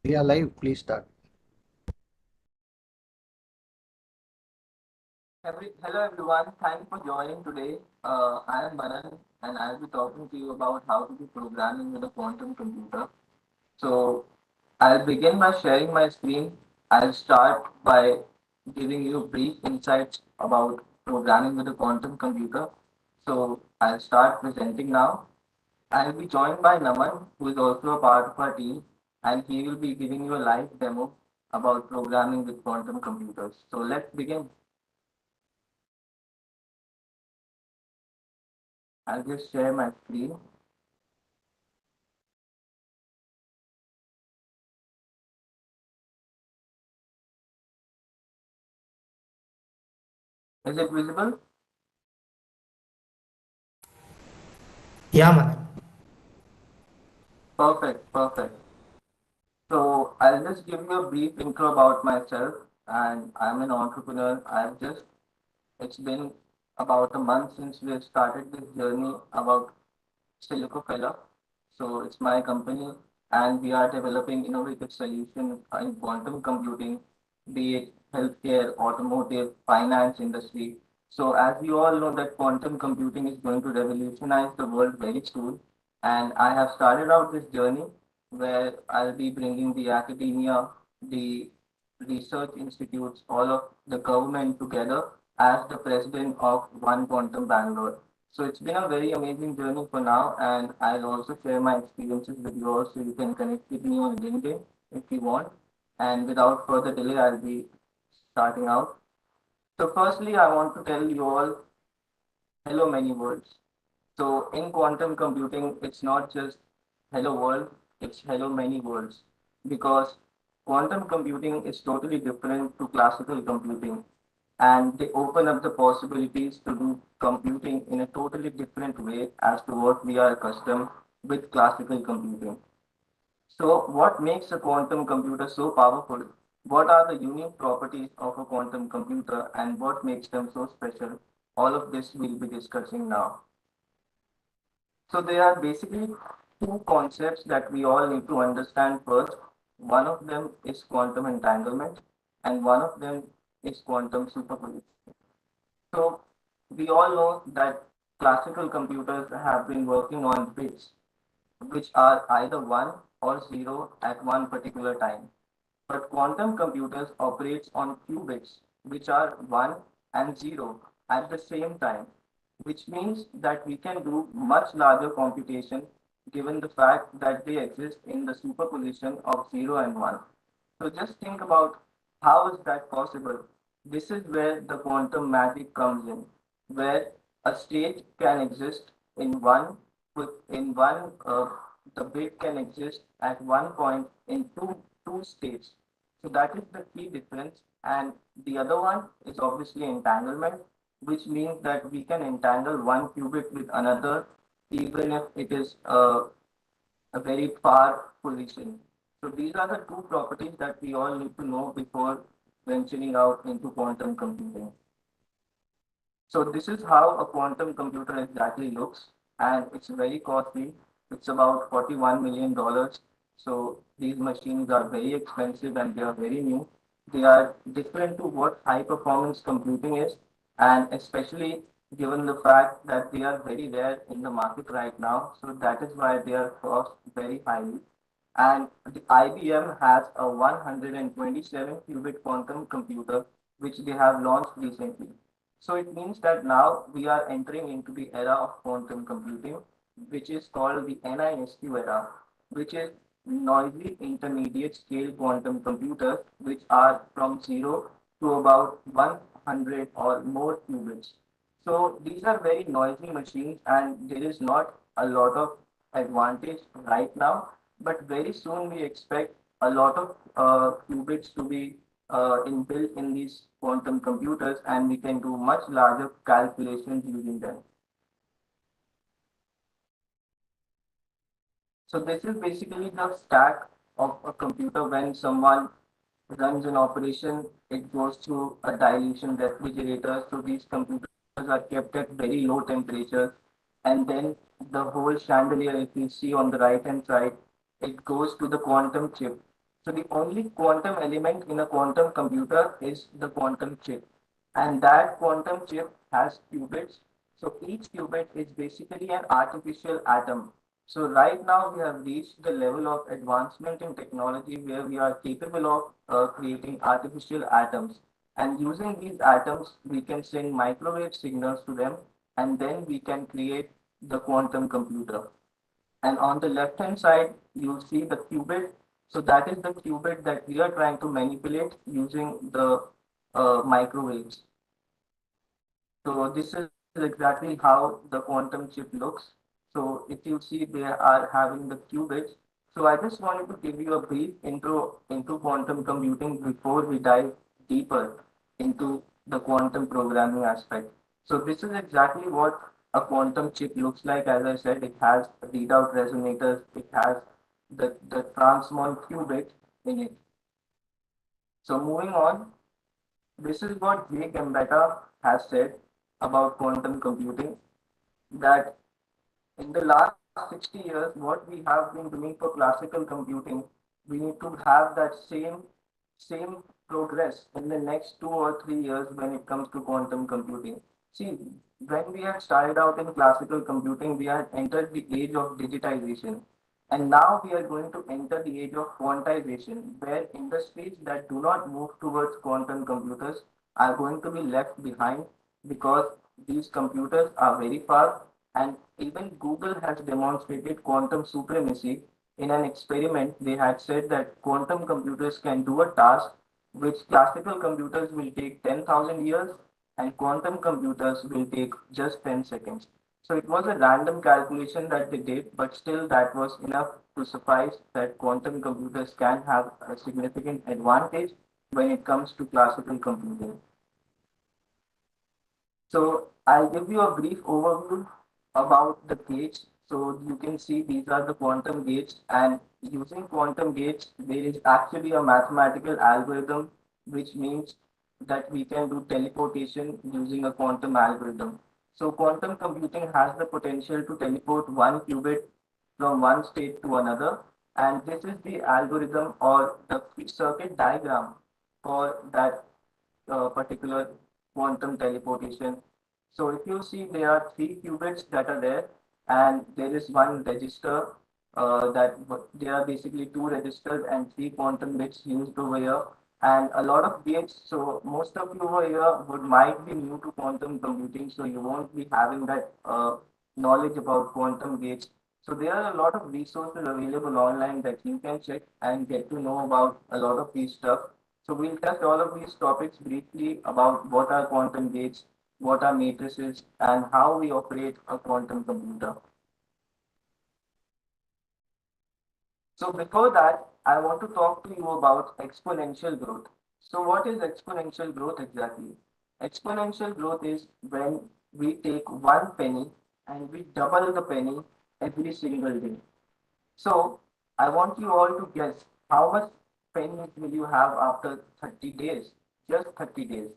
We are live, please start. Hello everyone, thank you for joining today. I am Manan and I'll be talking to you about how to do programming with a quantum computer. So I'll begin by sharing my screen. I'll start by giving you brief insights about programming with a quantum computer. So I'll start presenting now. I'll be joined by Naman, who is also a part of our team, and he will be giving you a live demo about programming with quantum computers. So let's begin. I'll just share my screen. Is it visible? Yeah, Manan. Perfect, perfect. So I'll just give you a brief intro about myself, and I'm an entrepreneur. It's been about a month since we have started this journey about Silicofeller. So it's my company, and we are developing innovative solutions in quantum computing, be it healthcare, automotive, finance industry. So as you all know that quantum computing is going to revolutionize the world very soon, and I have started out this journey where I'll be bringing the academia, the research institutes, all of the government together as the president of OneQuantum Bengaluru. So it's been a very amazing journey for now, and I'll also share my experiences with you all so you can connect with me on LinkedIn if you want. And without further delay, I'll be starting out. So firstly, I want to tell you all hello many worlds. So in quantum computing, it's not just hello world, it's hello many worlds because quantum computing is totally different to classical computing and they open up the possibilities to do computing in a totally different way as to what we are accustomed with classical computing. So what makes a quantum computer so powerful? What are the unique properties of a quantum computer and what makes them so special? All of this we'll be discussing now. So there are basically two concepts that we all need to understand first. One of them is quantum entanglement and one of them is quantum superposition. So we all know that classical computers have been working on bits which are either 1 or 0 at one particular time. But quantum computers operates on qubits which are 1 and 0 at the same time, which means that we can do much larger computation given the fact that they exist in the superposition of 0 and 1. So just think about how is that possible? This is where the quantum magic comes in, where a state can exist in one the bit can exist at one point in two states. So that is the key difference. And the other one is obviously entanglement, which means that we can entangle one qubit with another, even if it is a very far position. So these are the two properties that we all need to know before venturing out into quantum computing. So this is how a quantum computer exactly looks, and it's very costly. It's about $41 million. So these machines are very expensive and they are very new. They are different to what high performance computing is, and especially given the fact that they are very rare in the market right now. So that is why they are cost very highly. And the IBM has a 127 qubit quantum computer, which they have launched recently. So it means that now we are entering into the era of quantum computing, which is called the NISQ era, which is noisy intermediate scale quantum computers, which are from 0 to about 100 or more qubits. So these are very noisy machines and there is not a lot of advantage right now, but very soon we expect a lot of qubits to be inbuilt in these quantum computers and we can do much larger calculations using them. So this is basically the stack of a computer when someone runs an operation, it goes through a dilution refrigerator. So these computers are kept at very low temperatures. And then the whole chandelier, if you see on the right hand side, it goes to the quantum chip. So the only quantum element in a quantum computer is the quantum chip. And that quantum chip has qubits. So each qubit is basically an artificial atom. So right now we have reached the level of advancement in technology where we are capable of creating artificial atoms. And using these atoms, we can send microwave signals to them, and then we can create the quantum computer. And on the left hand side, you see the qubit. So that is the qubit that we are trying to manipulate using the microwaves. So this is exactly how the quantum chip looks. So if you see they are having the qubits. So I just wanted to give you a brief intro into quantum computing before we dive deeper into the quantum programming aspect. So this is exactly what a quantum chip looks like. As I said, it has readout resonators, it has the transmon qubit in it. So moving on, this is what Jake Gambetta has said about quantum computing, that in the last 60 years, what we have been doing for classical computing, we need to have that same progress in the next 2 or 3 years when it comes to quantum computing. See, when we had started out in classical computing, we had entered the age of digitization. And now we are going to enter the age of quantization, where industries that do not move towards quantum computers are going to be left behind because these computers are very fast, and even Google has demonstrated quantum supremacy in an experiment. They had said that quantum computers can do a task which classical computers will take 10,000 years and quantum computers will take just 10 seconds. So it was a random calculation that they did, but still that was enough to suffice that quantum computers can have a significant advantage when it comes to classical computing. So I'll give you a brief overview about the gates. So you can see these are the quantum gates, and using quantum gates, there is actually a mathematical algorithm, which means that we can do teleportation using a quantum algorithm. So quantum computing has the potential to teleport one qubit from one state to another, and this is the algorithm or the circuit diagram for that particular quantum teleportation. So if you see, there are three qubits that are there, and there is one register there are basically two registers and three quantum bits used over here, and a lot of gates. So most of you over here would might be new to quantum computing, so you won't be having that knowledge about quantum gates. So there are a lot of resources available online that you can check and get to know about a lot of these stuff. So we'll touch all of these topics briefly about what are quantum gates, what are matrices, and how we operate a quantum computer. So before that, I want to talk to you about exponential growth. So what is exponential growth exactly? Exponential growth is when we take one penny and we double the penny every single day. So I want you all to guess how much pennies will you have after 30 days? Just 30 days.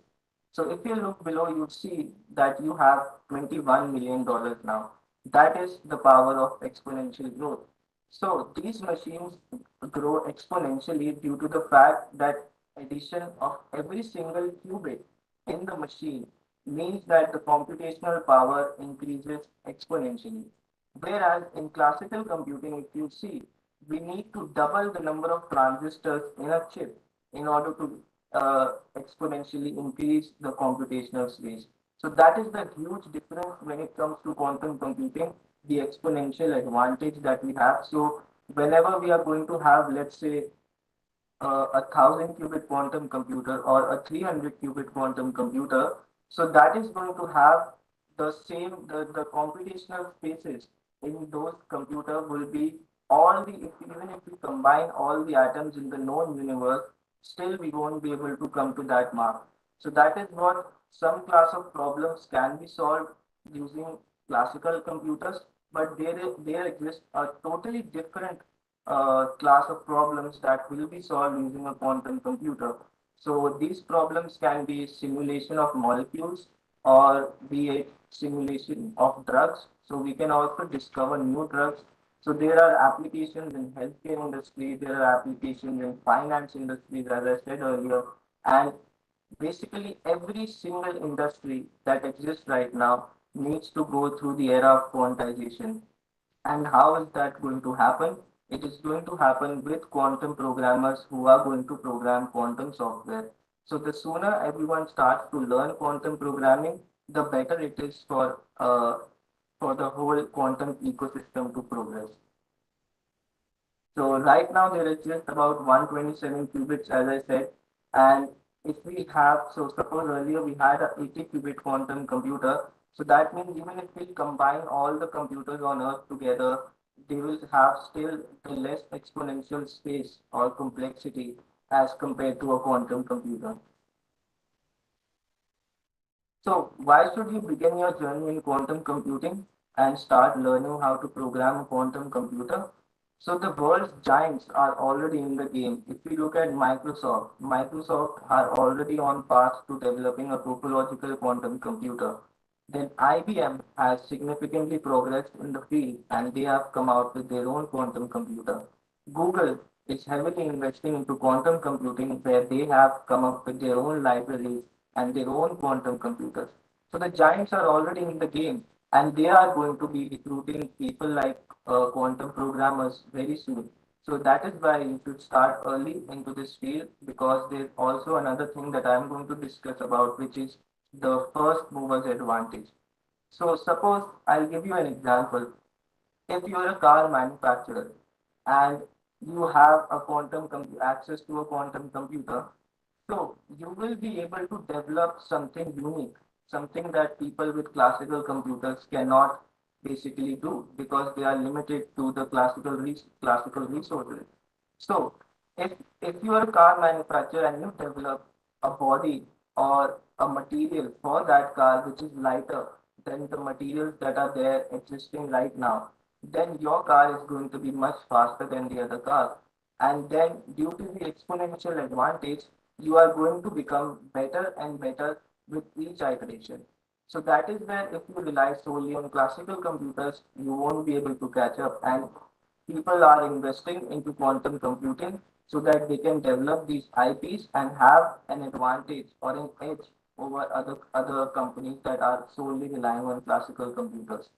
So if you look below, you see that you have $21 million now. That is the power of exponential growth. So these machines grow exponentially due to the fact that addition of every single qubit in the machine means that the computational power increases exponentially. Whereas in classical computing, if you see, we need to double the number of transistors in a chip in order to exponentially increase the computational space. So that is the huge difference when it comes to quantum computing, the exponential advantage that we have. So whenever we are going to have, let's say, a 1,000 qubit quantum computer or a 300 qubit quantum computer. So that is going to have the computational spaces in those computer will be all the, if, even if we combine all the atoms in the known universe, still we won't be able to come to that mark. So that is what some class of problems can be solved using classical computers, but there exists a totally different class of problems that will be solved using a quantum computer. So these problems can be simulation of molecules or be it simulation of drugs. So we can also discover new drugs So there are applications in healthcare industry, there are applications in finance industries, as I said earlier, and basically every single industry that exists right now needs to go through the era of quantization. And how is that going to happen? It is going to happen with quantum programmers who are going to program quantum software. So the sooner everyone starts to learn quantum programming, the better it is for the whole quantum ecosystem to progress. So right now there is just about 127 qubits, as I said, and if we have, so suppose earlier we had a 80 qubit quantum computer, so that means even if we combine all the computers on Earth together, they will have still the less exponential space or complexity as compared to a quantum computer. So why should you begin your journey in quantum computing and start learning how to program a quantum computer? So the world's giants are already in the game. If we look at Microsoft are already on path to developing a topological quantum computer. Then IBM has significantly progressed in the field and they have come out with their own quantum computer. Google is heavily investing into quantum computing where they have come up with their own libraries and their own quantum computers. So the giants are already in the game and they are going to be recruiting people like quantum programmers very soon. So that is why you should start early into this field because there's also another thing that I'm going to discuss about, which is the first mover's advantage. So suppose I'll give you an example. If you're a car manufacturer and you have a access to a quantum computer, so you will be able to develop something unique, something that people with classical computers cannot basically do because they are limited to the classical resources. So if you are a car manufacturer and you develop a body or a material for that car which is lighter than the materials that are there existing right now, then your car is going to be much faster than the other cars. And then due to the exponential advantage, you are going to become better and better with each iteration. So that is where if you rely solely on classical computers, you won't be able to catch up. And people are investing into quantum computing so that they can develop these IPs and have an advantage or an edge over other companies that are solely relying on classical computers.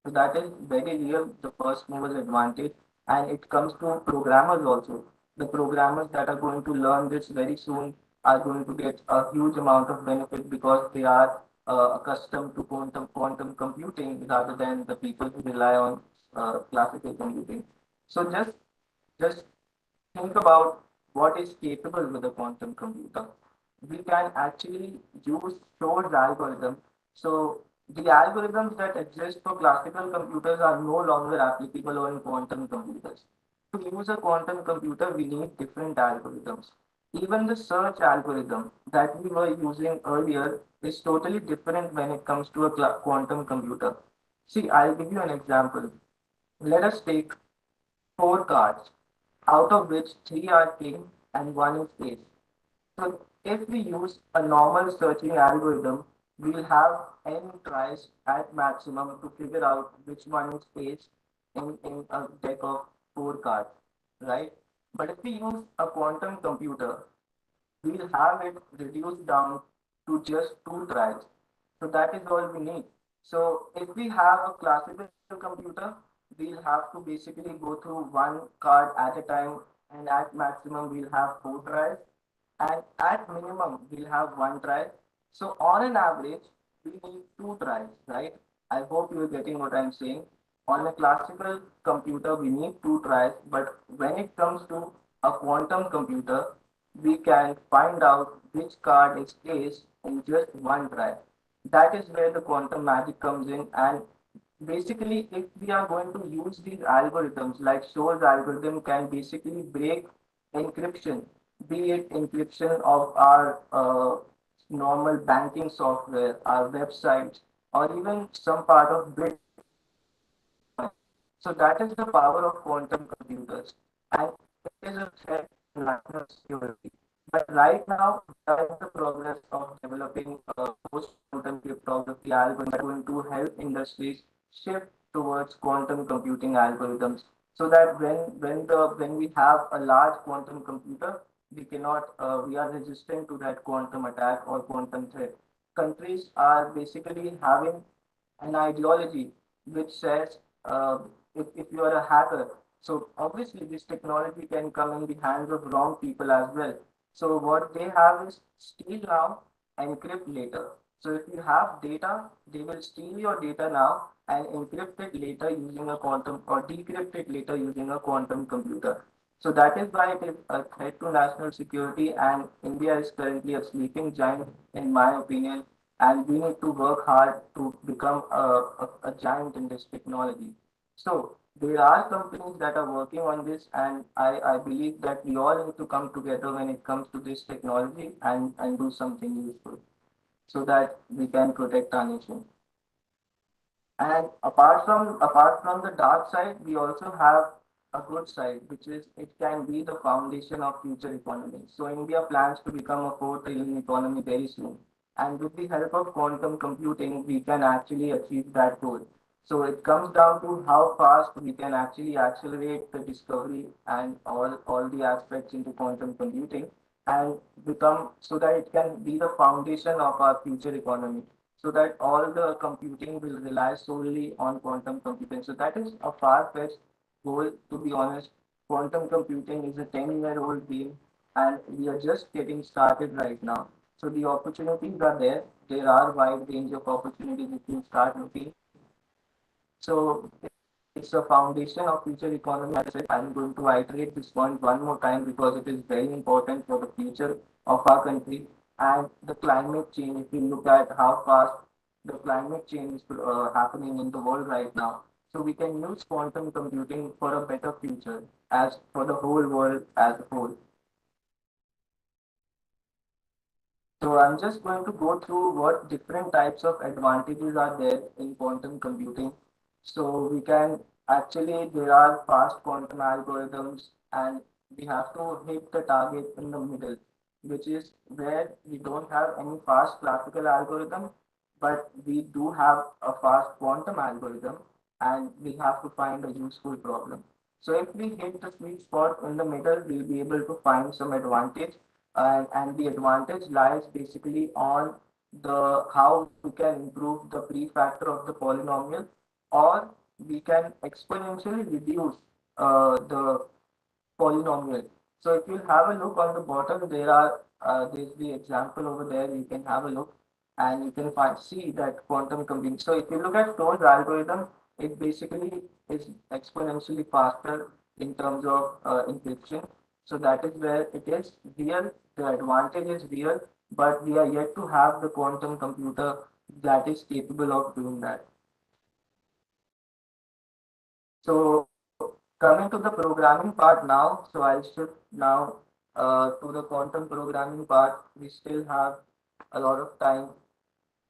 So that is very real, the first mover's advantage, and it comes to programmers also. The programmers that are going to learn this very soon are going to get a huge amount of benefit because they are accustomed to quantum computing rather than the people who rely on classical computing. So just think about what is capable with a quantum computer. We can actually use Shor's algorithm. So the algorithms that exist for classical computers are no longer applicable on quantum computers. To use a quantum computer, we need different algorithms. Even the search algorithm that we were using earlier is totally different when it comes to a quantum computer. See, I'll give you an example. Let us take four cards, out of which three are king and one is ace. So if we use a normal searching algorithm, we'll have n tries at maximum to figure out which one is ace in a deck of four cards, right? But if we use a quantum computer, we'll have it reduced down to just two tries. So that is all we need. So if we have a classical computer, we'll have to basically go through one card at a time, and at maximum we'll have four tries, and at minimum we'll have one try. So on an average, we need two tries, right? I hope you're getting what I'm saying. On a classical computer, we need two tries, but when it comes to a quantum computer, we can find out which card is ace in just one try. That is where the quantum magic comes in. And basically, if we are going to use these algorithms, like Shor's algorithm can basically break encryption, be it encryption of our normal banking software, our websites, or even some part of Bitcoin. So that is the power of quantum computers. And it is a threat to national security. But right now, we are in the progress of developing post-quantum cryptography algorithms that are going to help industries shift towards quantum computing algorithms, so that when we have a large quantum computer, we are resistant to that quantum attack or quantum threat. Countries are basically having an ideology which says, if you are a hacker, so obviously this technology can come in the hands of wrong people as well. So what they have is steal now, encrypt later. So if you have data, they will steal your data now and encrypt it later using a quantum, or decrypt it later using a quantum computer. So that is why it is a threat to national security, and India is currently a sleeping giant, in my opinion, and we need to work hard to become a giant in this technology. So there are companies that are working on this, and I believe that we all need to come together when it comes to this technology, and do something useful so that we can protect our nation. And apart from the dark side, we also have a good side, which is it can be the foundation of future economy. So India plans to become a 4 trillion economy very soon. And with the help of quantum computing, we can actually achieve that goal. So it comes down to how fast we can actually accelerate the discovery and all the aspects into quantum computing, and become so that it can be the foundation of our future economy, so that all the computing will rely solely on quantum computing. So that is a far-fetched goal, to be honest. Quantum computing is a 10-year-old game, and we are just getting started right now. So the opportunities are there. There are wide range of opportunities if you start looking. So it's a foundation of future economy. As I said, I'm going to iterate this point one more time because it is very important for the future of our country. And the climate change, if you look at how fast the climate change is happening in the world right now, so we can use quantum computing for a better future as for the whole world as a whole. So I'm just going to go through what different types of advantages are there in quantum computing. So we can actually, there are fast quantum algorithms, and we have to hit the target in the middle, which is where we don't have any fast classical algorithm, but we do have a fast quantum algorithm, and we have to find a useful problem. So if we hit the sweet spot in the middle, we'll be able to find some advantage, and the advantage lies basically on the how we can improve the prefactor of the polynomial, or we can exponentially reduce the polynomial. So if you have a look on the bottom, there's the example over there. You can have a look, and you can see that quantum computing. So if you look at Toll's algorithm, it basically is exponentially faster in terms of encryption. So that is where it is real. The advantage is real, but we are yet to have the quantum computer that is capable of doing that. So coming to the programming part now, so I'll shift now to the quantum programming part. We still have a lot of time,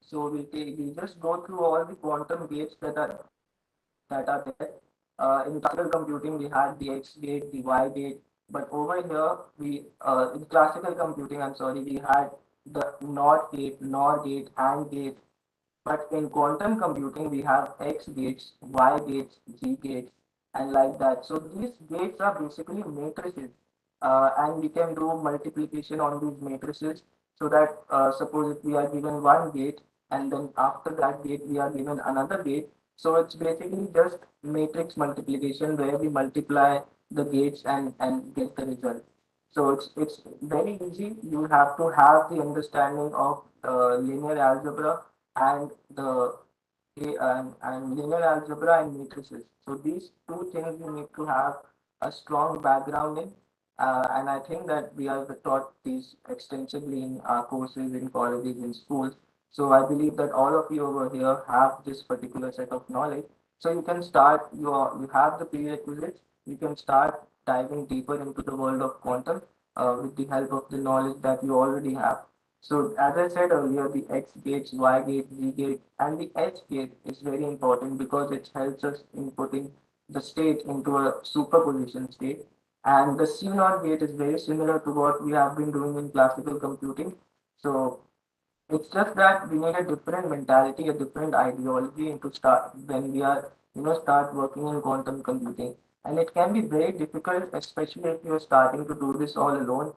so we just go through all the quantum gates that are there. In classical computing, we had the X gate, the Y gate, but over here we in classical computing, I'm sorry, we had the NOT gate, NOR gate, AND gate, but in quantum computing, we have X gates, Y gates, Z gates, and like that. So these gates are basically matrices, and we can do multiplication on these matrices, so that suppose if we are given one gate, and then after that gate we are given another gate. So it's basically just matrix multiplication where we multiply the gates and get the result. So it's very easy. You have to have the understanding of linear algebra and and linear algebra and matrices. So these two things you need to have a strong background in, and I think that we are taught these extensively in our courses in colleges and schools. So I believe that all of you over here have this particular set of knowledge. So you can start. You have the prerequisites. You can start diving deeper into the world of quantum with the help of the knowledge that you already have. So as I said earlier, the X gates, Y gate, Z gate, and the H gate is very important because it helps us in putting the state into a superposition state. And the C naught gate is very similar to what we have been doing in classical computing. So it's just that we need a different mentality, a different ideology into start when we are start working in quantum computing. And it can be very difficult, especially if you're starting to do this all alone.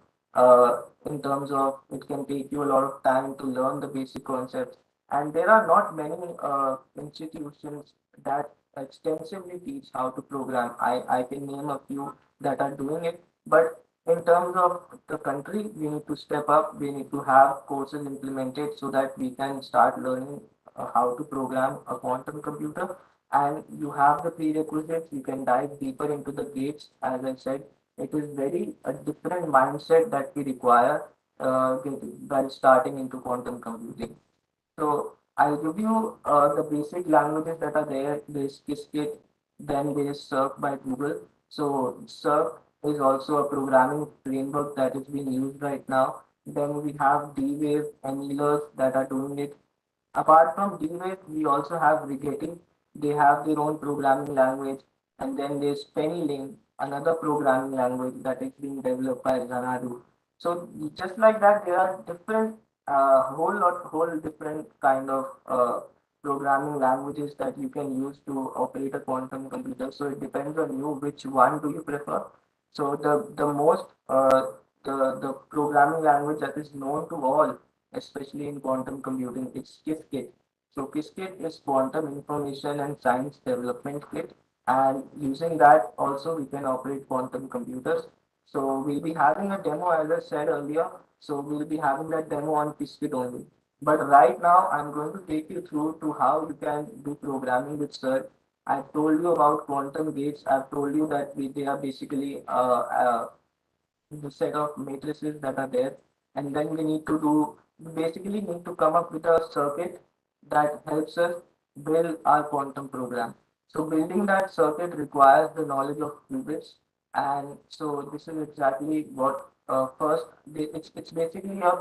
In terms of it can take you a lot of time to learn the basic concepts. And there are not many institutions that extensively teach how to program. I can name a few that are doing it, but in terms of the country, we need to step up. We need to have courses implemented so that we can start learning how to program a quantum computer. And you have the prerequisites. You can dive deeper into the gates. As I said, it is very a different mindset that we require while starting into quantum computing. So I'll give you the basic languages that are there. There's Qiskit, then there is Circ by Google. So Circ is also a programming framework that is being used right now. Then we have D-Wave annealers that are doing it. Apart from DWave, we also have Rigetti. They have their own programming language. And then there's Pennyling, another programming language that is being developed by Xanadu. So just like that, there are different, whole different kind of programming languages that you can use to operate a quantum computer. So it depends on you which one do you prefer. So the most the programming language that is known to all, especially in quantum computing, is Qiskit. So Qiskit is Quantum Information and Science Development Kit, and using that also we can operate quantum computers. So we'll be having a demo, as I said earlier. So we'll be having that demo on Qiskit only. But right now, I'm going to take you through to how you can do programming with Search. I've told you about quantum gates. I've told you that they are basically the set of matrices that are there, and then we basically need to come up with a circuit that helps us build our quantum program. So building that circuit requires the knowledge of qubits, and so this is exactly what first it's basically a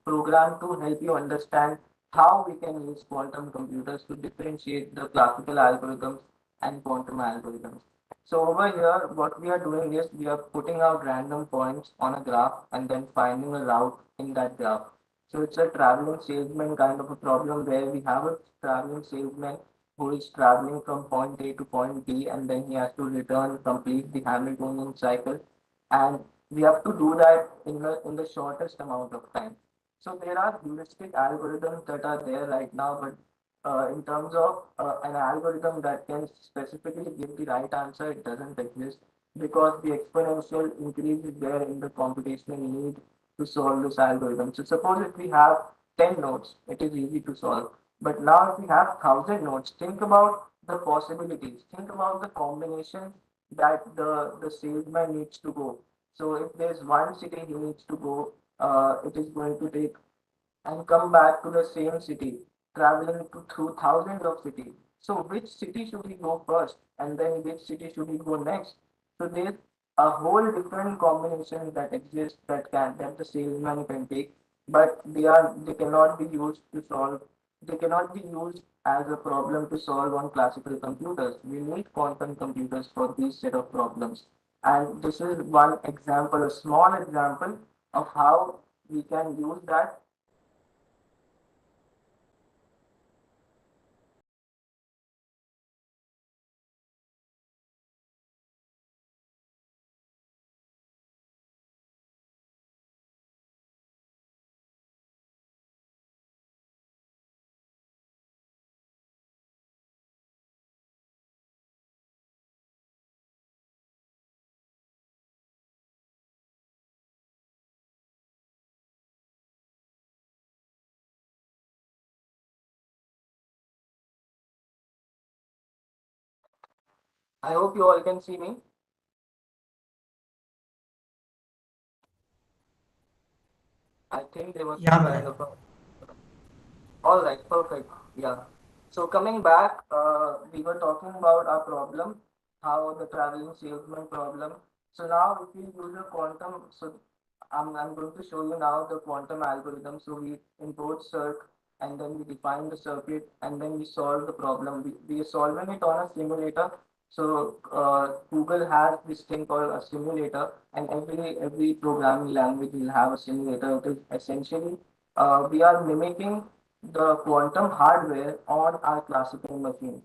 program to help you understand how we can use quantum computers to differentiate the classical algorithms and quantum algorithms. So over here, what we are doing is we are putting out random points on a graph and then finding a route in that graph. So it's a traveling salesman kind of a problem where we have a traveling salesman who is traveling from point A to point B, and then he has to return, complete the Hamiltonian cycle, and we have to do that in the shortest amount of time. So there are heuristic algorithms that are there right now, but in terms of an algorithm that can specifically give the right answer, it doesn't exist because the exponential increase is there in the computational need to solve this algorithm. So suppose if we have 10 nodes, it is easy to solve. But now if we have 1,000 nodes, think about the possibilities. Think about the combination that the salesman needs to go. So if there's one city he needs to go, it is going to take and come back to the same city, traveling through thousands of cities. So which city should we go first, and then which city should we go next? So there's a whole different combination that exists that the salesman can take, but they cannot be used to solve. They cannot be used as a problem to solve on classical computers. We need quantum computers for these set of problems. And this is one example, a small example of how we can use that. I hope you all can see me. I think there was Yeah, some kind Madan. of a. All right, perfect. Yeah. So coming back, we were talking about our problem, how the traveling salesman problem. So now if we use a quantum, so I'm going to show you now the quantum algorithm. So we import circ and then we define the circuit and then we solve the problem. We are solving it on a simulator. So Google has this thing called a simulator, and every programming language will have a simulator. It is essentially we are mimicking the quantum hardware on our classical machine.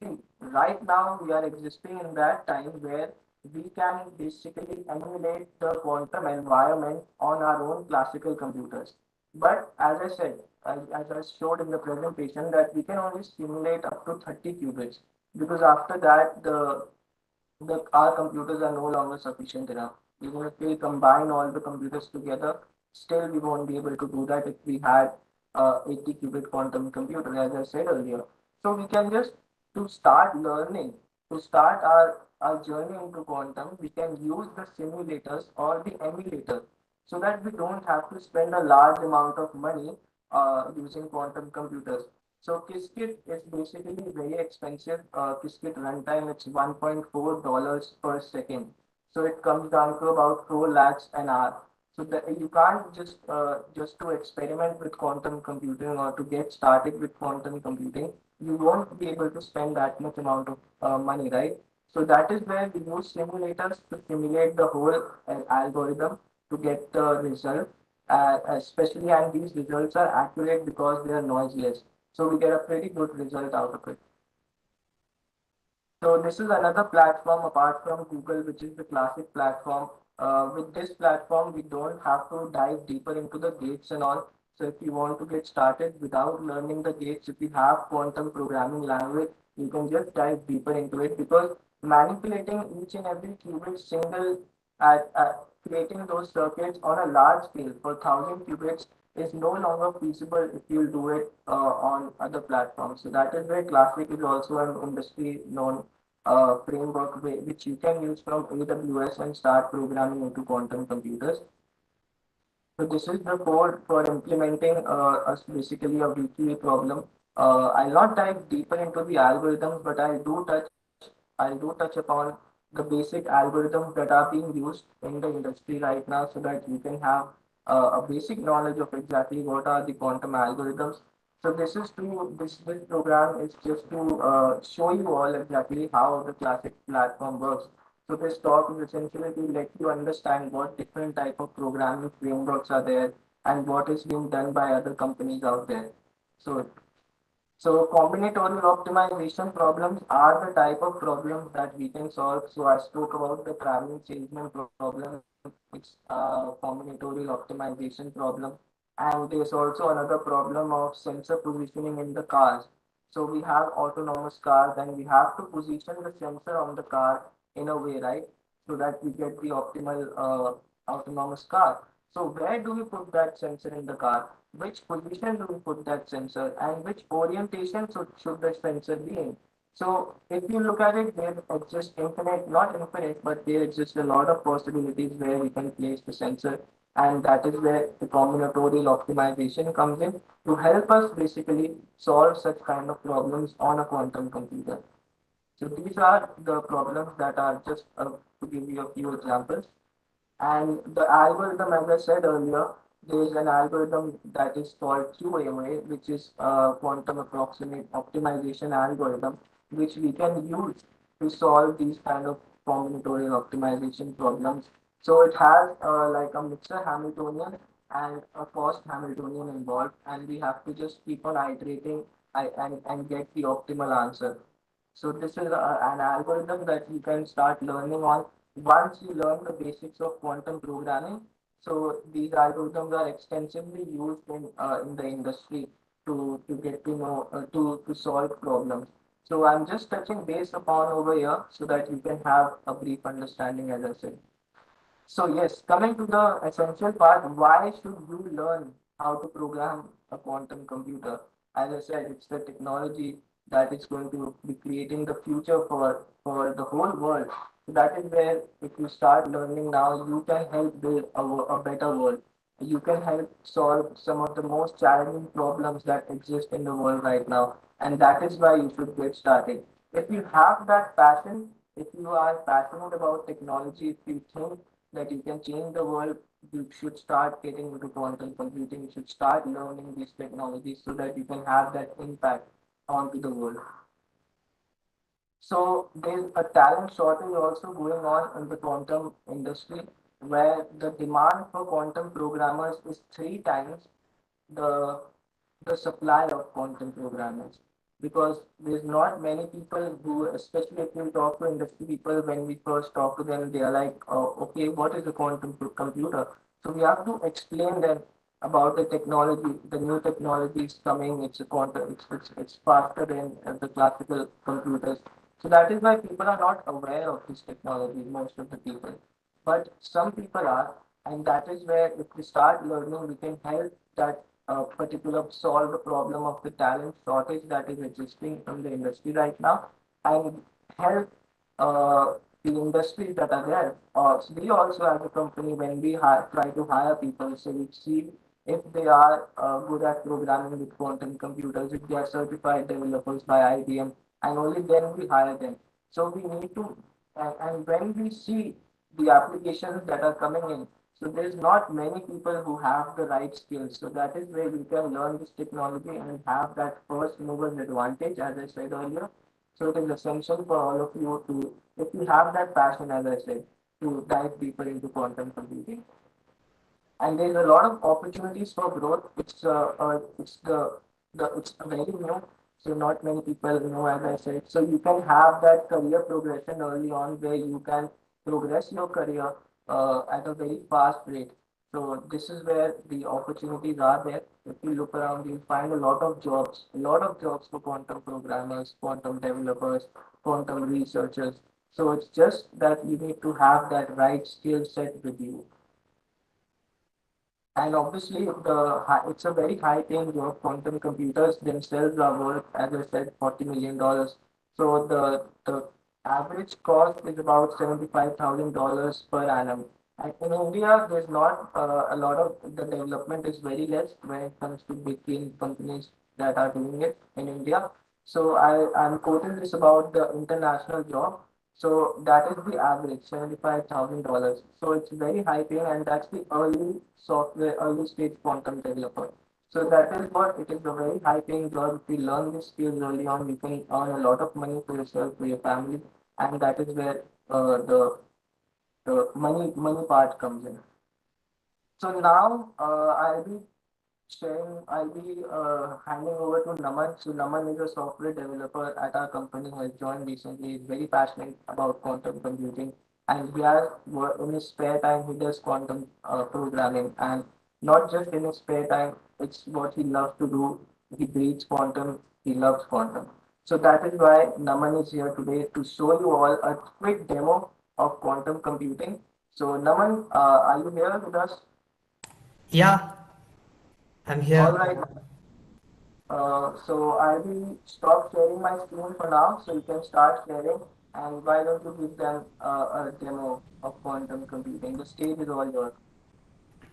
See, Right now, we are existing in that time where we can basically emulate the quantum environment on our own classical computers. But as I said, as I showed in the presentation, that we can only simulate up to 30 qubits, because after that, our computers are no longer sufficient enough. Even if we combine all the computers together, still we won't be able to do that if we had 80 qubit quantum computer, as I said earlier. So we can just, to start learning, to start our journey into quantum, we can use the simulators or the emulators, so that we don't have to spend a large amount of money using quantum computers. So Qiskit is basically very expensive. Qiskit runtime, it's $1.4 per second. So it comes down to about 4 lakhs an hour. So that you can't just to experiment with quantum computing or to get started with quantum computing, you won't be able to spend that much amount of money, right? So that is where we use simulators to simulate the whole algorithm to get the result. Especially, and these results are accurate because they are noiseless. So we get a pretty good result out of it. So this is another platform apart from Google, which is the classic platform. With this platform, we don't have to dive deeper into the gates and all. So if you want to get started without learning the gates, if you have quantum programming language, you can just dive deeper into it, because manipulating each and every qubit single at creating those circuits on a large scale for 1,000 qubits is no longer feasible if you do it on other platforms. So that is where Classic is also an industry known framework which you can use from AWS and start programming into quantum computers. So this is the code for implementing basically a VQA problem. I'll not dive deeper into the algorithms, but I'll do touch upon the basic algorithms that are being used in the industry right now, so that you can have a basic knowledge of exactly what are the quantum algorithms. So this program is just to show you all exactly how the classic platform works. So this talk is essentially to let you understand what different type of programming frameworks are there and what is being done by other companies out there. So combinatorial optimization problems are the type of problems that we can solve. So I spoke about the traveling salesman problem. It's a combinatorial optimization problem. And there's also another problem of sensor positioning in the cars. So we have autonomous cars and we have to position the sensor on the car in a way, right? So that we get the optimal autonomous car. So where do we put that sensor in the car? Which position do we put that sensor, and which orientation should the sensor be in? So if you look at it, there exist infinite, not infinite, but there exist a lot of possibilities where we can place the sensor, and that is where the combinatorial optimization comes in to help us basically solve such kind of problems on a quantum computer. So these are the problems that are just to give you a few examples. And the algorithm, as I said earlier, there is an algorithm that is called QAMA, which is quantum approximate optimization algorithm, which we can use to solve these kind of combinatorial optimization problems. So it has like a mixer Hamiltonian and a cost Hamiltonian involved, and we have to just keep on iterating and get the optimal answer. So this is an algorithm that you can start learning on once you learn the basics of quantum programming. So these algorithms are extensively used in the industry to get to know to solve problems. So I'm just touching base upon over here so that you can have a brief understanding, as I said. So yes, coming to the essential part, why should you learn how to program a quantum computer? As I said, it's the technology that is going to be creating the future for the whole world. So that is where if you start learning now, you can help build a better world. You can help solve some of the most challenging problems that exist in the world right now. And that is why you should get started. If you have that passion, if you are passionate about technology, if you think that you can change the world, you should start getting into quantum computing. You should start learning these technologies so that you can have that impact onto the world. So there's a talent shortage also going on in the quantum industry, where the demand for quantum programmers is three times the the supply of quantum programmers. because there's not many people who, especially if you talk to industry people, when we first talk to them, they are like, oh, okay, what is a quantum computer? So we have to explain them about the technology, the new technologies coming. It's a quantum, it's faster than the classical computers. So that is why people are not aware of this technology, most of the people. But some people are, and that is where if we start learning, we can help that particular solve the problem of the talent shortage that is existing in the industry right now, and help the industries that are there. So we also as a company, when we try to hire people, so we see if they are good at programming with quantum computers, if they are certified developers by IBM, and only then we hire them. So we need to, and when we see the applications that are coming in, so there's not many people who have the right skills. So that is where you can learn this technology and have that first mover advantage, as I said earlier. So it is essential for all of you to, if you have that passion, as I said, to dive deeper into quantum computing. And there's a lot of opportunities for growth. It's very new, so not many people know, as I said. So you can have that career progression early on, where you can progress your career at a very fast rate. So this is where the opportunities are there. If you look around, you'll find a lot of jobs for quantum programmers, quantum developers, quantum researchers. So it's just that you need to have that right skill set with you. And obviously, it's a very high paying job. Quantum computers themselves are worth, as I said, $40 million. So the average cost is about $75,000 per annum. And in India, there's not a lot of the development is very less when it comes to big companies that are doing it in India. So I'm quoting this about the international job. So that is the average, $75,000. So it's very high paying, and that's the early software, early stage quantum developer. So that is what it is, a very high paying job. If you learn these skills early on, you can earn a lot of money for yourself, for your family, and that is where the money part comes in. So now I'll be handing over to Naman. So Naman is a software developer at our company who has joined recently. He's very passionate about quantum computing, and in his spare time he does quantum programming, and not just in his spare time. It's what he loves to do. He breathes quantum. He loves quantum. So that is why Naman is here today to show you all a quick demo of quantum computing. So Naman, are you here with us? Yeah, I'm All here. right. So I will stop sharing my screen for now, so you can start sharing. And why don't you give them a demo of quantum computing? The stage is all yours.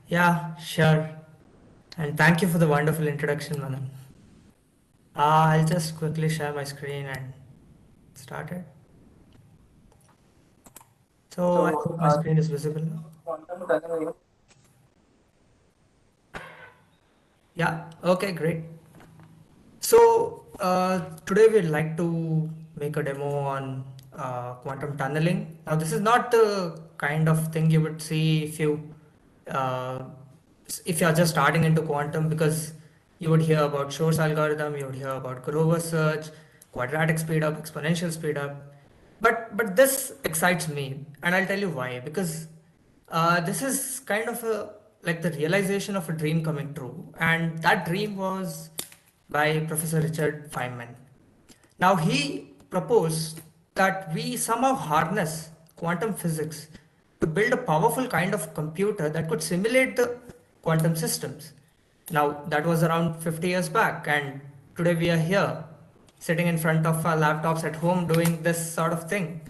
Yeah, sure. And thank you for the wonderful introduction, Manan. I'll just quickly share my screen and start it. So I So hope my screen is visible now. quantum tunneling. Yeah, okay, great. So today we'd like to make a demo on quantum tunneling. Now this is not the kind of thing you would see uh, if you're just starting into quantum, because you would hear about Shor's algorithm, you would hear about Grover's search, quadratic speed up, exponential speed up. But this excites me, and I'll tell you why. Because this is kind of a like the realization of a dream coming true, and that dream was by Professor Richard Feynman. Now he proposed that we somehow harness quantum physics to build a powerful kind of computer that could simulate the quantum systems. Now that was around 50 years back, and today we are here sitting in front of our laptops at home doing this sort of thing.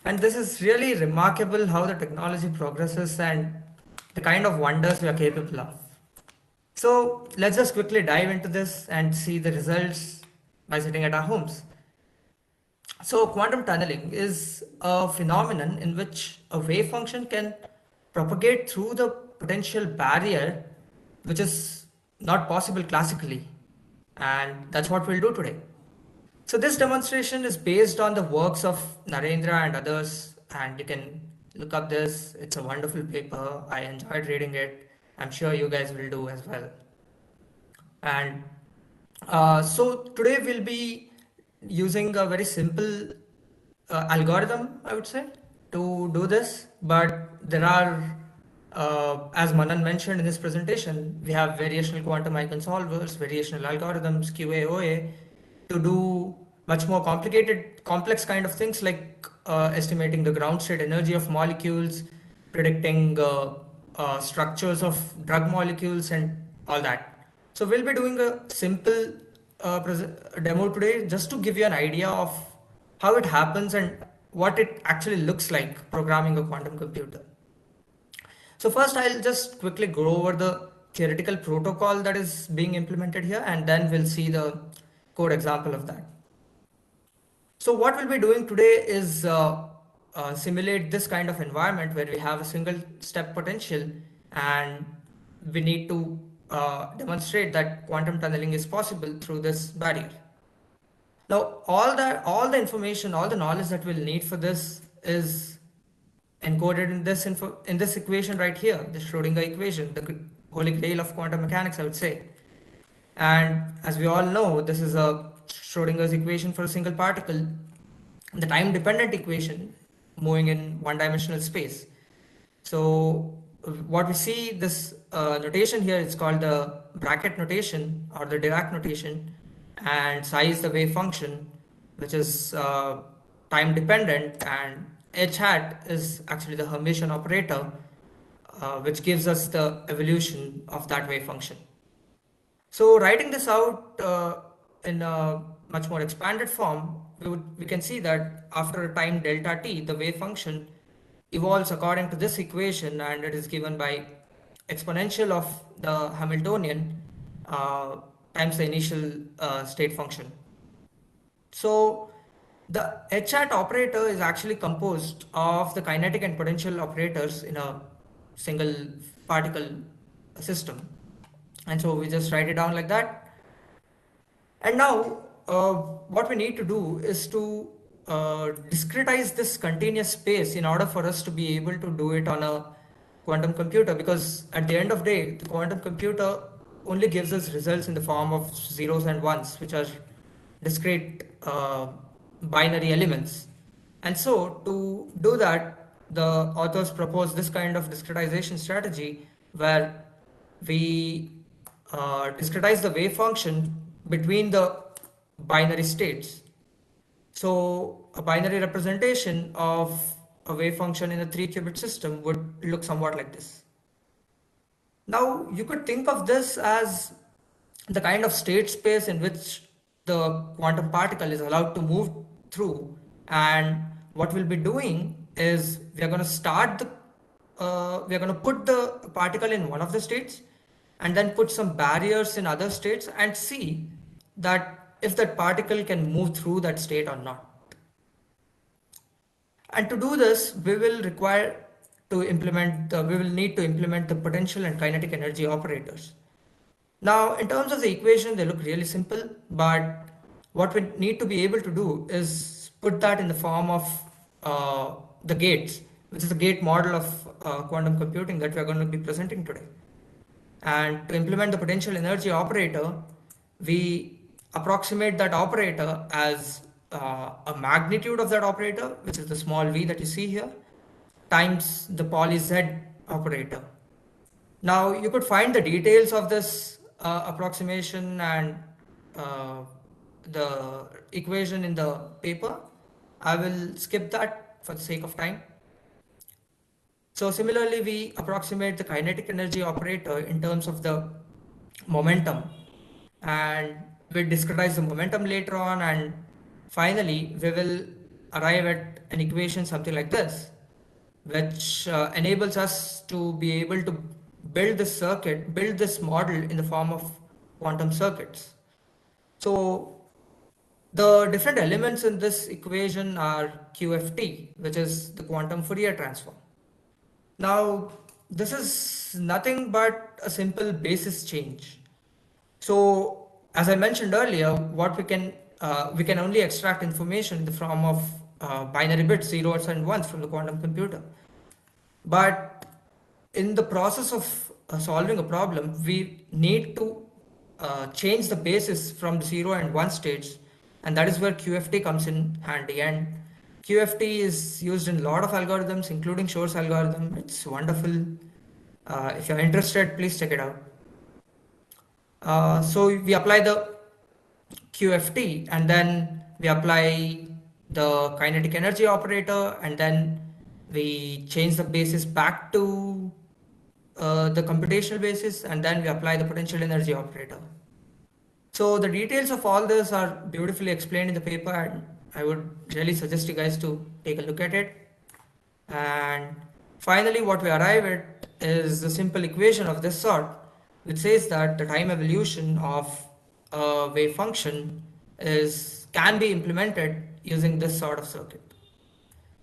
And this is really remarkable how the technology progresses and the kind of wonders we are capable of. So let's just quickly dive into this and see the results by sitting at our homes. So quantum tunneling is a phenomenon in which a wave function can propagate through the potential barrier, which is not possible classically. And that's what we'll do today. So this demonstration is based on the works of Narendra and others, and you can look up this. It's a wonderful paper. I enjoyed reading it. I'm sure you guys will do as well. And so today we'll be using a very simple algorithm, I would say, to do this. But there are, as Manan mentioned in his presentation, we have variational quantum icon solvers, variational algorithms, QA/OA, to do much more complicated, complex kind of things like estimating the ground state energy of molecules, predicting structures of drug molecules, and all that. So we'll be doing a simple demo today just to give you an idea of how it happens and what it actually looks like programming a quantum computer. So first I'll just quickly go over the theoretical protocol that is being implemented here, and then we'll see the code example of that. So what we'll be doing today is simulate this kind of environment where we have a single step potential, and we need to demonstrate that quantum tunneling is possible through this barrier. Now, all the information, all the knowledge that we'll need for this is encoded in this equation right here, the Schrodinger equation, the holy grail of quantum mechanics, I would say. And as we all know, this is a Schrodinger's equation for a single particle, the time-dependent equation moving in one-dimensional space. So what we see, this notation here is called the bracket notation or the Dirac notation, and psi is the wave function, which is time dependent, and h hat is actually the Hermitian operator, which gives us the evolution of that wave function. So writing this out in a much more expanded form, we can see that after a time delta t, the wave function evolves according to this equation, and it is given by exponential of the Hamiltonian times the initial state function. So the h hat operator is actually composed of the kinetic and potential operators in a single particle system. And so we just write it down like that. And now what we need to do is to discretize this continuous space in order for us to be able to do it on a quantum computer, because at the end of the day, the quantum computer only gives us results in the form of zeros and ones, which are discrete binary elements. And so to do that, the authors propose this kind of discretization strategy where we discretize the wave function between the binary states. So a binary representation of a wave function in a 3-qubit system would look somewhat like this. Now you could think of this as the kind of state space in which the quantum particle is allowed to move through, and what we'll be doing is we are going to put the particle in one of the states and then put some barriers in other states and see that if that particle can move through that state or not. And to do this, we will need to implement the potential and kinetic energy operators. Now, in terms of the equation, they look really simple, but what we need to be able to do is put that in the form of the gates, which is the gate model of quantum computing that we are going to be presenting today. And to implement the potential energy operator, we approximate that operator as a magnitude of that operator, which is the small v that you see here, times the poly z operator. Now you could find the details of this approximation and the equation in the paper. I will skip that for the sake of time. So similarly, we approximate the kinetic energy operator in terms of the momentum, and we'll discretize the momentum later on, and finally we will arrive at an equation something like this, which enables us to be able to build this model in the form of quantum circuits. So the different elements in this equation are QFT, which is the quantum Fourier transform. Now, this is nothing but a simple basis change. So, as I mentioned earlier, what we can only extract information in the form of binary bits, zeros and ones from the quantum computer. But in the process of solving a problem, we need to change the basis from the 0 and 1 states And that is where QFT comes in handy. And QFT is used in a lot of algorithms, including Shor's algorithm. It's wonderful. If you're interested, please check it out. So we apply the QFT and then we apply the kinetic energy operator, and then we change the basis back to the computational basis, and then we apply the potential energy operator. So the details of all this are beautifully explained in the paper, and I would really suggest you guys to take a look at it. And finally, what we arrive at is the simple equation of this sort, which says that the time evolution of a wave function can be implemented using this sort of circuit.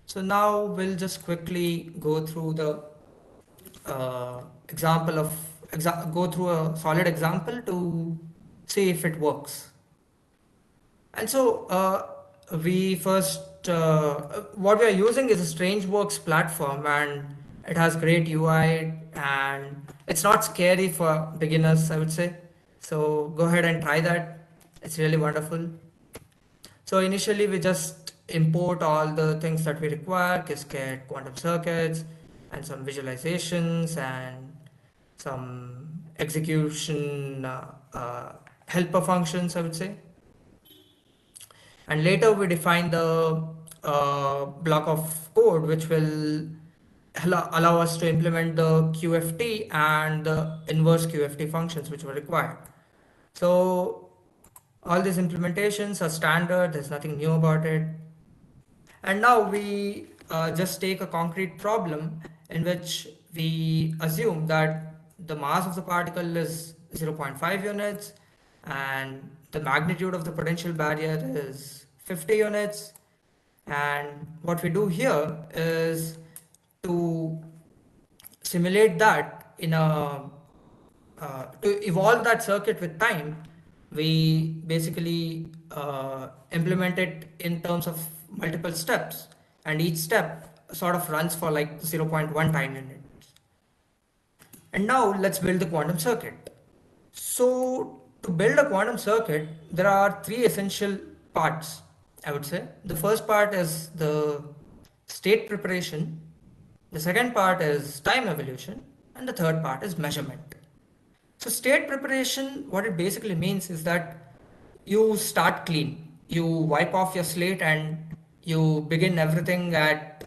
So now we'll just quickly go through the go through a solid example to see if it works. And so we first, what we are using is a StrangeWorks platform, and it has great UI, and it's not scary for beginners, I would say. So go ahead and try that. It's really wonderful. So initially we just import all the things that we require, Qiskit, quantum circuits, and some visualizations and some execution helper functions, I would say. And later we define the block of code which will allow us to implement the QFT and the inverse QFT functions which were required. So all these implementations are standard, there's nothing new about it. And now we just take a concrete problem in which we assume that the mass of the particle is 0.5 units and the magnitude of the potential barrier is 50 units. And what we do here is to simulate that in a to evolve that circuit with time, we basically implement it in terms of multiple steps, and each step sort of runs for like 0.1 time units. And now let's build the quantum circuit. So to build a quantum circuit, there are three essential parts, I would say. The first part is the state preparation, the second part is time evolution, and the third part is measurement. So state preparation, what it basically means is that you start clean. You wipe off your slate and you begin everything at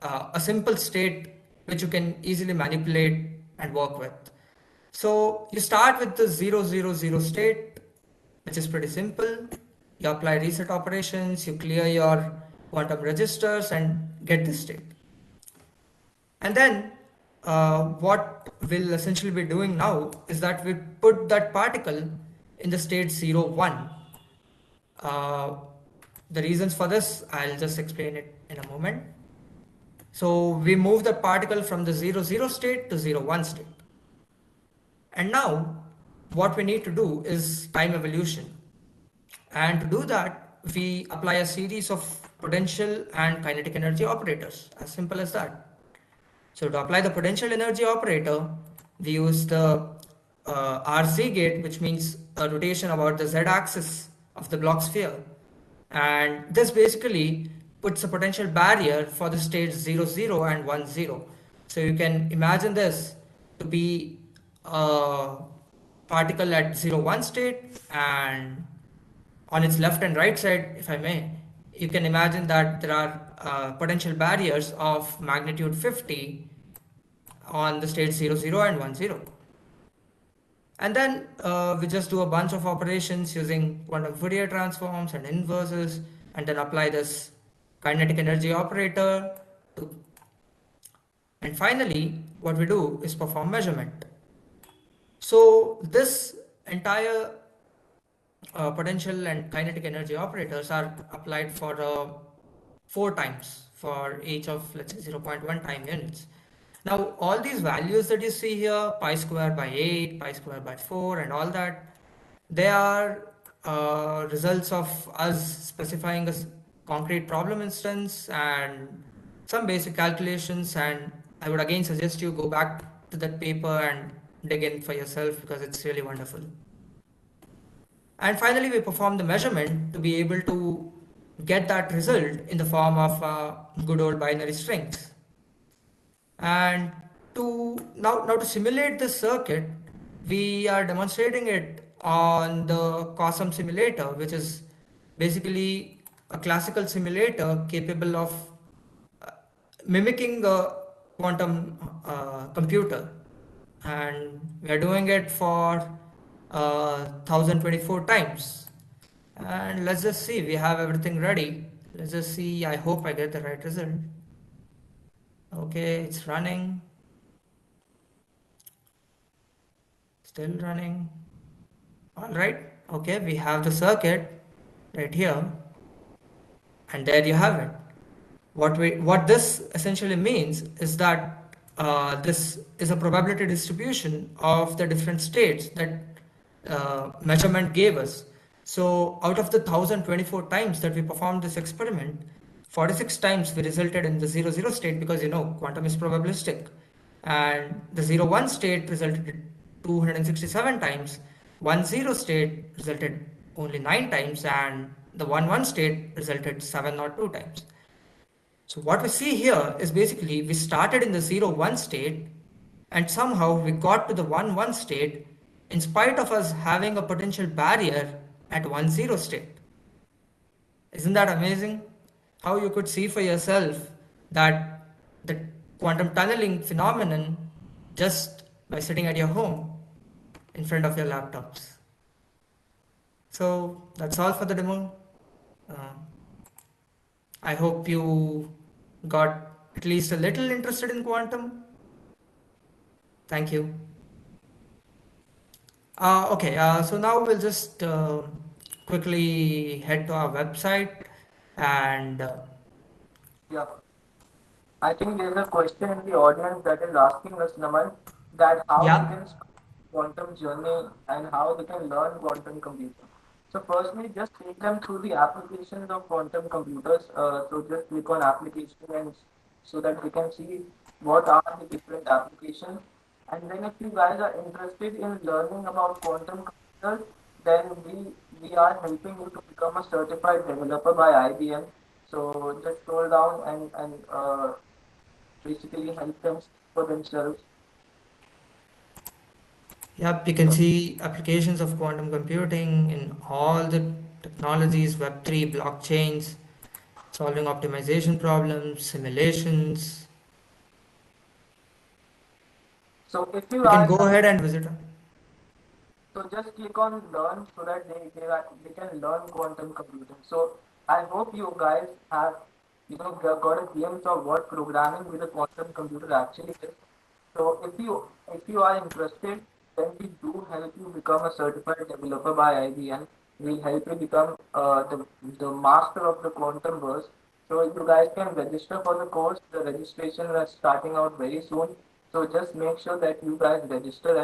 a simple state which you can easily manipulate and work with. So you start with the 000 state, which is pretty simple. You apply reset operations, you clear your quantum registers and get this state. And then what we'll essentially be doing now is that we put that particle in the state 0, 1. The reasons for this, I'll just explain it in a moment. So we move the particle from the 0, 0 state to 0, 1 state. And now what we need to do is time evolution. And to do that, we apply a series of potential and kinetic energy operators, as simple as that. So to apply the potential energy operator, we use the RZ gate, which means a rotation about the z-axis of the Bloch sphere. And this basically puts a potential barrier for the states 0, 0 and 1, 0. So you can imagine this to be a particle at 0, 1 state, and on its left and right side, if I may, you can imagine that there are potential barriers of magnitude 50 on the state 0, 0 and 1, 0. And then we just do a bunch of operations using quantum Fourier transforms and inverses, and then apply this kinetic energy operator. And finally, what we do is perform measurement. So this entire potential and kinetic energy operators are applied for 4 times for each of, let's say, 0.1 time units. Now all these values that you see here, pi square by 8, pi square by 4 and all that, they are results of us specifying a concrete problem instance and some basic calculations, and I would again suggest you go back to that paper and dig in for yourself because it's really wonderful. And finally, we perform the measurement to be able to get that result in the form of good old binary strings. And now to simulate this circuit, we are demonstrating it on the COSM simulator, which is basically a classical simulator capable of mimicking a quantum computer. And we are doing it for 1024 times. And let's just see, we have everything ready. Let's just see, I hope I get the right result. Okay, it's running, still running. All right, okay, we have the circuit right here, and there you have it. What this essentially means is that this is a probability distribution of the different states that measurement gave us. So out of the 1024 times that we performed this experiment, 46 times we resulted in the 0 0 state, because quantum is probabilistic, and the 0 1 state resulted in 267 times, 1 0 state resulted only 9 times, and the 1 1 state resulted 702 times. So what we see here is basically we started in the 0 1 state, and somehow we got to the 1 1 state in spite of us having a potential barrier at 1 0 state. Isn't that amazing? How you could see for yourself that the quantum tunneling phenomenon just by sitting at your home in front of your laptops. So that's all for the demo. Uh, I hope you got at least a little interested in quantum. Thank you. Okay, so now we'll just quickly head to our website and Yeah. I think there's a question in the audience that is asking us, Naman, that how they yeah, can start quantum journey and how they can learn quantum computing. So firstly, just take them through the applications of quantum computers. So just click on application and so that we can see what are the different applications. And then if you guys are interested in learning about quantum computers, then we are helping you to become a certified developer by IBM. So just scroll down and basically help them for themselves. yeah, you can see applications of quantum computing in all the technologies, Web3, blockchains, solving optimization problems, simulations. So if you You can guys go are ahead and visit. so just click on learn so that they can learn quantum computing. So I hope you guys have got a glimpse of what programming with a quantum computer actually is. So if you are interested, then we do help you become a certified developer by IBM. We'll help you become the master of the quantum verse. So you guys can register for the course. The registration is starting out very soon. So just make sure that you guys register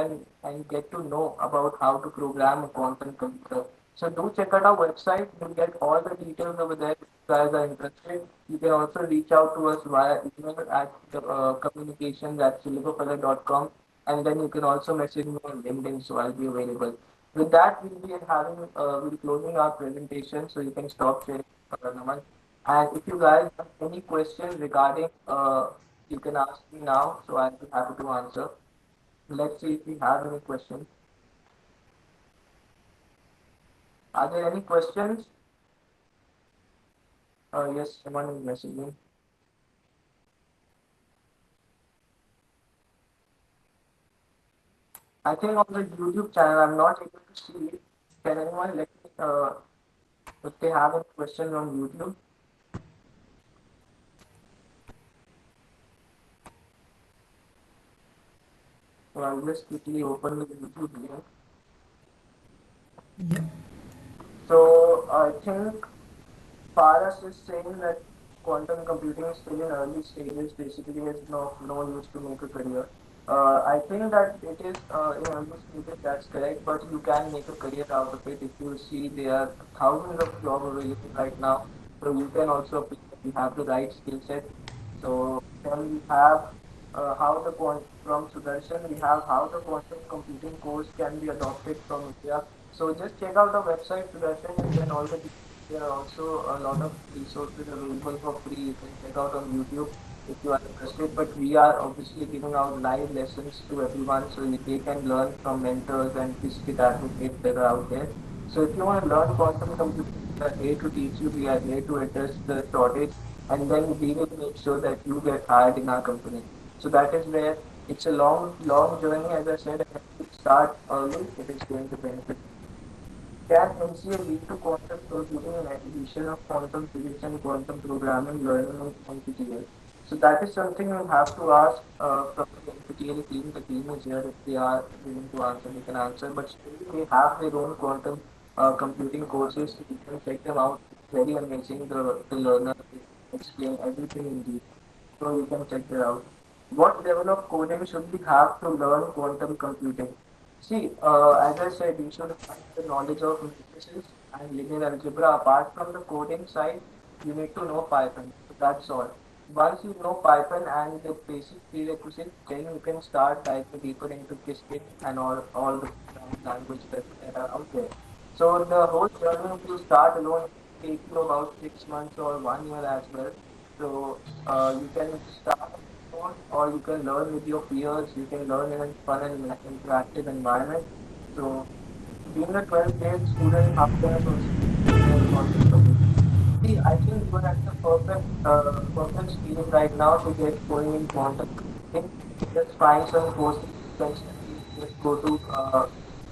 and get to know about how to program a quantum computer. So do check out our website. You'll get all the details over there. If you guys are interested, you can also reach out to us via email at communications at silicofeller.com, and then you can also message me on LinkedIn, so I'll be available. With that, we'll be closing our presentation, so you can stop sharing, Naman. And if you guys have any questions regarding, you can ask me now, so I'll be happy to answer. Let's see if we have any questions. Are there any questions? Yes, someone is messaging. I think on the YouTube channel, I'm not able to see it. Can anyone let me, if they have any questions on YouTube? So I'll just quickly open the YouTube here. Yeah. So I think Paras is saying that quantum computing is still in early stages. Basically, there's no use to make a career. I think that it is in early stages. That's correct, but you can make a career out of it if you see there are thousands of jobs available right now. So you can also apply if you have the right skill set. So then we have how the from Sudarshan we have how the quantum computing course can be adopted from India. So just check out the website Sudarshan, and then all the there are also a lot of resources available for free. You can check out on YouTube if you are interested. But we are obviously giving out live lessons to everyone so they can learn from mentors and Qiskit advocates that are out there. So if you want to learn quantum computing, we are here to teach you. We are here to address the shortage, and then we will make sure that you get hired in our company. So that is where it's a long journey. As I said, and if you start early, it is going to benefit. Can NCA lead to quantum computing and addition of quantum physics and quantum programming learning in NPTEL? So that is something you have to ask from the NPTEL team. The team is here. If they are willing to answer, they can answer. But still, they have their own quantum computing courses. So you can check them out. It's very amazing. The learner explain everything in detail. So you can check it out. What level of coding should we have to learn quantum computing? See, as I said, you should have the knowledge of matrices and linear algebra. Apart from the coding side, you need to know Python. So that's all. Once you know Python and the basic prerequisites, then you can start diving deeper into Qiskit and all the programming language that are out there. So the whole journey, if you start alone, it take you about 6 months or 1 year as well. So you can start alone or you can learn with your peers. You can learn in a fun and interactive environment. So being a 12th grade student, how can a person learn quantum computing? See, I think you are at the perfect stage right now to get going in quantum computing. Just find some courses you can study. Just go to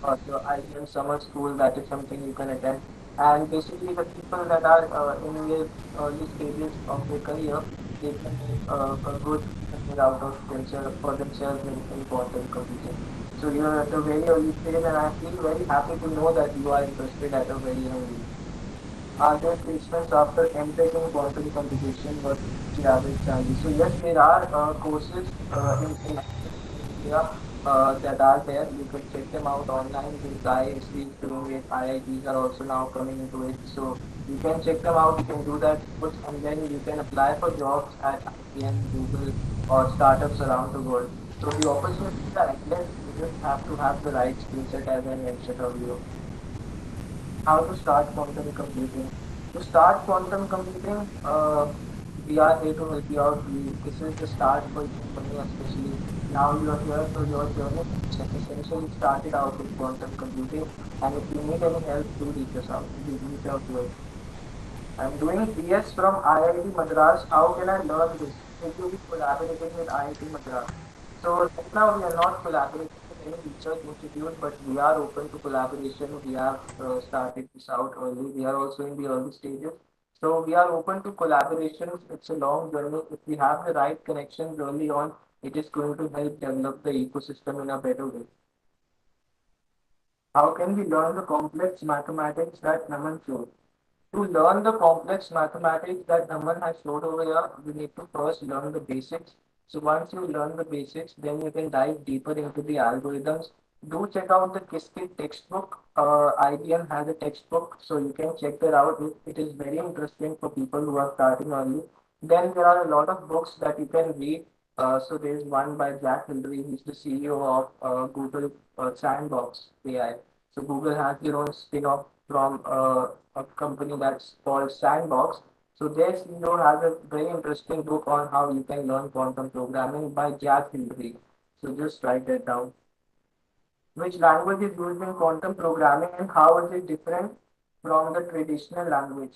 the IBM summer school. That is something you can attend. And basically, the people that are in their early stages of their career, they can make a good career out of themselves for themselves in quantum computing. So you are at a very early stage, and I feel very happy to know that you are interested at a very young age. Are there placements after MTech in quantum computation versus the average salary? So yes, there are courses in India that are there. You can check them out online. There's ISC is doing it. IITs are also now coming into it. So you can check them out. You can do that course, and then you can apply for jobs at IBM, Google, or startups around the world. So the opportunities are endless. You just have to have the right skill set, as I mentioned earlier. How to start quantum computing. To start quantum computing, we are here to help you out. This is the start for you, especially now you are here, so your journey essentially started out with quantum computing. And if you need any help, do reach us out. You reach out to us. I'm doing BS from IIT Madras. How can I learn this? Will you be collaborating with IIT Madras? So right now we are not collaborating with any research institute, but we are open to collaboration. We have started this out early. We are also in the early stages. So we are open to collaborations. It's a long journey. If we have the right connections early on, it is going to help develop the ecosystem in a better way. How can we learn the complex mathematics that Naman showed? To learn the complex mathematics that Naman has showed over here, you need to first learn the basics. So once you learn the basics, then you can dive deeper into the algorithms. Do check out the Qiskit textbook. IBM has a textbook, so you can check that out. It is very interesting for people who are starting early. Then there are a lot of books that you can read. So there is one by Jack Hillary. He's the CEO of Google Sandbox AI. So Google has their own spin-off from a company that's called Sandbox. So their CEO has a very interesting book on how you can learn quantum programming by Jack Hillary. So just write that down. Which language is used in quantum programming and how is it different from the traditional language?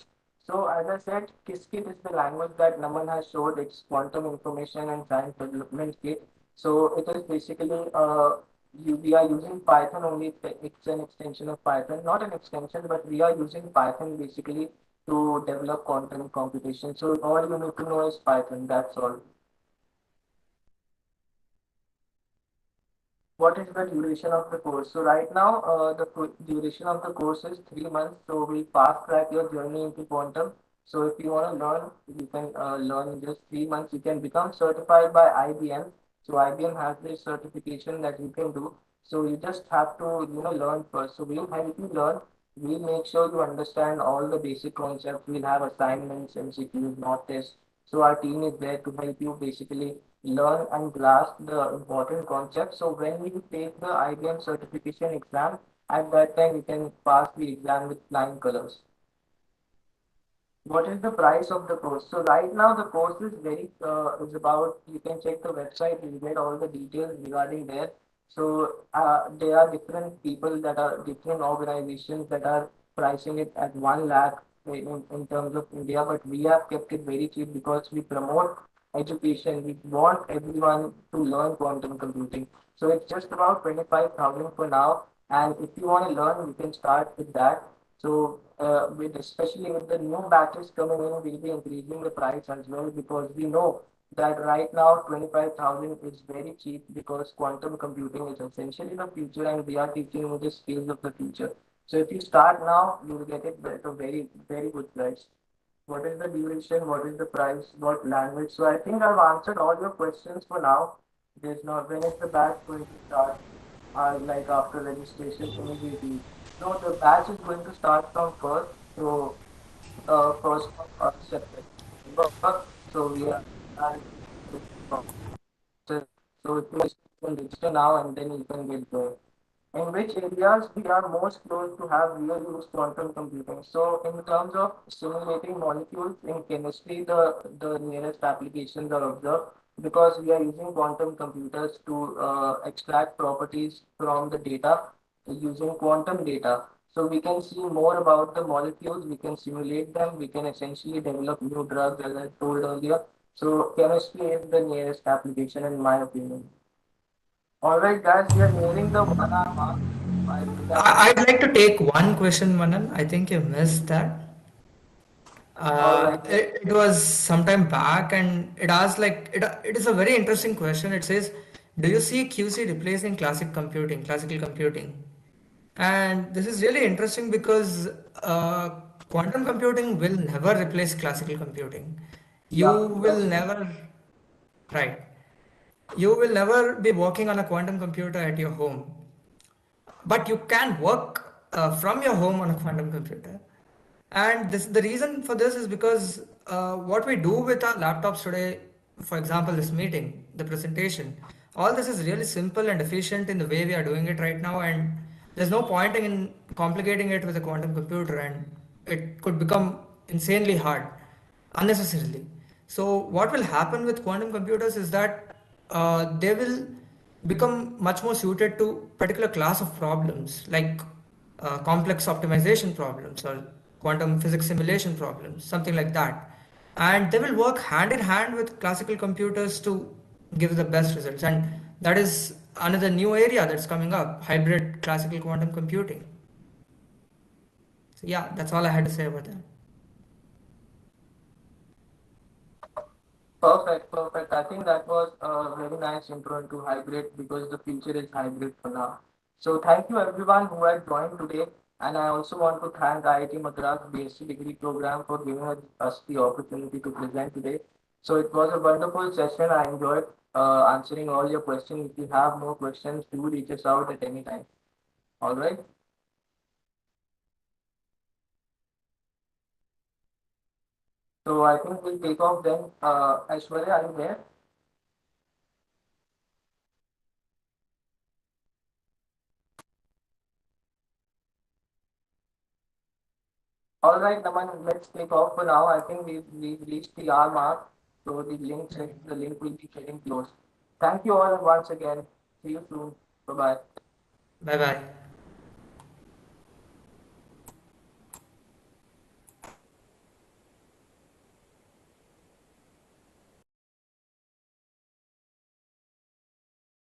So as I said, Qiskit is the language that Naman has showed its quantum information and science development kit. So it is basically we are using Python only. It's an extension of Python, not an extension, but we are using Python basically to develop quantum computation. So all you need to know is Python. That's all. What is the duration of the course? So right now, the duration of the course is 3 months. So we fast track your journey into quantum. So if you want to learn, you can learn in just 3 months. You can become certified by IBM. So IBM has this certification that you can do. So you just have to, learn first. So we'll help you learn. We'll make sure you understand all the basic concepts. We'll have assignments, MCQs, mock tests. So our team is there to help you basically learn and grasp the important concepts. So when you take the IBM certification exam, At that time, you can pass the exam with flying colors. What is the price of the course? So right now the course is very is about, you can check the website, you get all the details regarding there. So there are different people that are different organizations that are pricing it at 1 lakh in terms of India, but we have kept it very cheap because we promote education. We want everyone to learn quantum computing. So it's just about 25,000 for now. And if you want to learn, you can start with that. So, with especially with the new batches coming in, we'll be increasing the price as well because we know that right now 25,000 is very cheap because quantum computing is essentially the future and we are teaching you the skills of the future. So if you start now, you will get it at a very, very good price. What is the duration? What is the price? What language? So I think I've answered all your questions for now. There's not, when is the batch going to start? Like after registration immediately. No, the batch is going to start from first. So first of September. So we are so if you can register now and then you can get there. In which areas we are most close to have real use quantum computing. So in terms of simulating molecules in chemistry, the nearest applications are observed because we are using quantum computers to extract properties from the data using quantum data. So we can see more about the molecules, we can simulate them, we can essentially develop new drugs as I told earlier. So chemistry is the nearest application in my opinion. Alright guys, we are nearing the 1 hour mark. I think I have. I'd like to take one question, Manan. I think you missed that. All right. It was sometime back, and it asked like it is a very interesting question. It says, "Do you see QC replacing classical computing?" And this is really interesting because quantum computing will never replace classical computing. You Yeah, will that's true. never, right? You will never be working on a quantum computer at your home, but you can work from your home on a quantum computer. And this, the reason for this is because what we do with our laptops today, for example, this meeting, the presentation, all this is really simple and efficient in the way we are doing it right now. And there's no point in complicating it with a quantum computer, and it could become insanely hard unnecessarily. So, what will happen with quantum computers is that they will become much more suited to particular class of problems like complex optimization problems or quantum physics simulation problems, something like that. And they will work hand in hand with classical computers to give the best results. And that is another new area that's coming up, hybrid classical quantum computing. So, yeah, that's all I had to say about that. Perfect, perfect. I think that was a very nice intro into hybrid because the future is hybrid for now. So thank you everyone who had joined today. And I also want to thank IIT Madras BSc degree program for giving us the opportunity to present today. So it was a wonderful session. I enjoyed answering all your questions. If you have more questions, do reach us out at any time. All right. So I think we'll take off then. Aishwarya, are you there? All right, Naman, let's take off for now. I think we've reached the hour mark, so the link will be getting closed. Thank you all once again. See you soon. Bye bye. Bye bye.